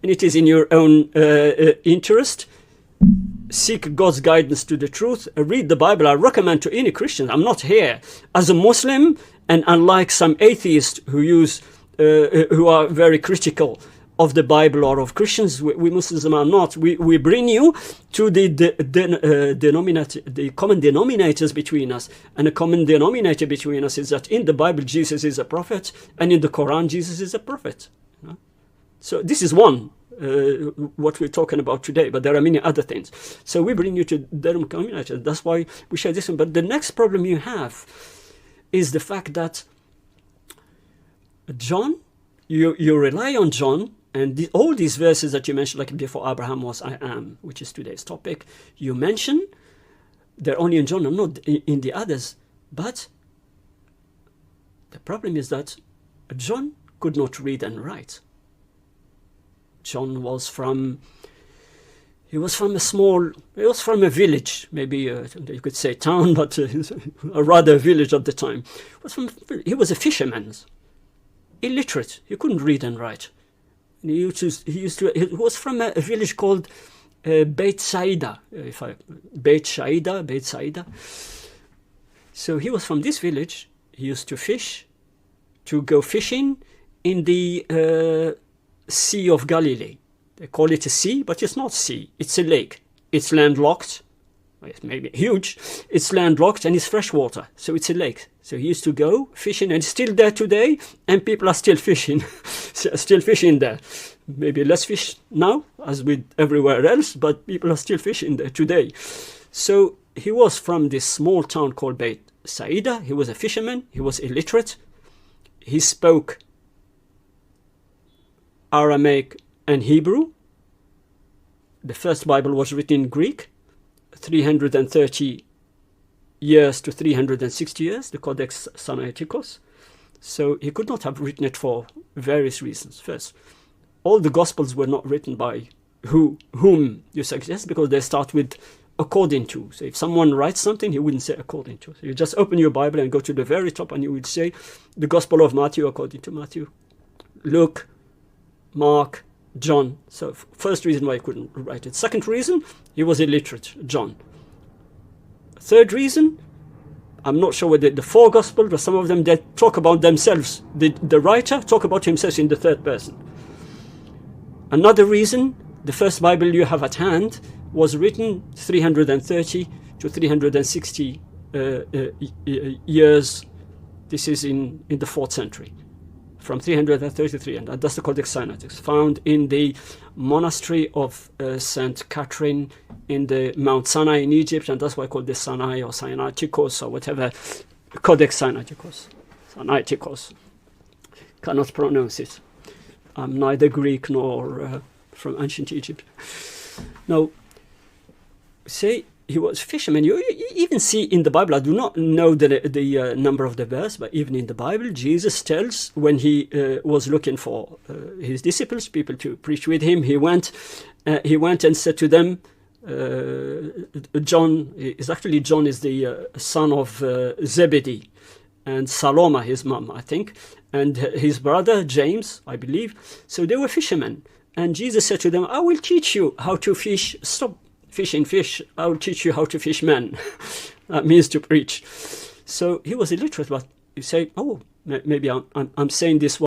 and it is in your own interest. Seek God's guidance to the truth. Read the Bible. I recommend to any Christian. I'm not here as a Muslim, and unlike some atheists who are very critical of the Bible or of Christians, we Muslims are not. We bring you to the common denominators between us. And the common denominator between us is that in the Bible, Jesus is a prophet, and in the Quran, Jesus is a prophet. So this is one, what we're talking about today, but there are many other things. So we bring you to the denominator. That's why we share this one. But the next problem you have is the fact that John, you rely on John, and all these verses that you mentioned, like before Abraham was I am, which is today's topic, you mention they're only in John and not in the others. But the problem is that John could not read and write. John was from a village, maybe you could say town, but rather a village at the time. He was a fisherman, illiterate. He couldn't read and write. He was from a village called Beit Saida. Beit Saida. So he was from this village. He used to fish, to go fishing in the Sea of Galilee. They call it a sea, but it's not sea. It's a lake. It's landlocked. It's maybe huge. It's landlocked and it's freshwater. So it's a lake. So he used to go fishing, and it's still there today, and people are still fishing. Still fishing there. Maybe less fish now, as with everywhere else, but people are still fishing there today. So he was from this small town called Beit Saida. He was a fisherman. He was illiterate. He spoke Aramaic and Hebrew. The first Bible was written in Greek, 330 years to 360 years, the Codex Sinaiticus. So he could not have written it for various reasons. First, all the Gospels were not written by whom you suggest, because they start with according to. So if someone writes something, he wouldn't say according to. So you just open your Bible and go to the very top, and you would say the Gospel of Matthew according to Matthew, Luke, Mark, John. So first reason why he couldn't write it. Second reason, he was illiterate, John. Third reason, I'm not sure whether the four Gospels, but some of them, they talk about themselves. The writer talk about himself in the third person. Another reason, the first Bible you have at hand was written 330 to 360 years. This is in the 4th century. From 333, and that's the Codex Sinaiticus, found in the monastery of St. Catherine in the Mount Sinai in Egypt, and that's why I call this Sinai or Sinaiticus or whatever, Codex Sinaiticus. Sinaiticus. Cannot pronounce it. I'm neither Greek nor from ancient Egypt. Now, say he was fisherman. You even see in the Bible, I do not know the number of the verse, but even in the Bible, Jesus tells when he was looking for his disciples, people to preach with him, he went and said to them, John is the son of Zebedee, and Salome, his mom, I think, and his brother James, I believe. So they were fishermen, and Jesus said to them, I will teach you how to fish. Stop fishing fish. I will teach you how to fish men. That means to preach. So he was illiterate, but you say, oh, maybe I'm saying this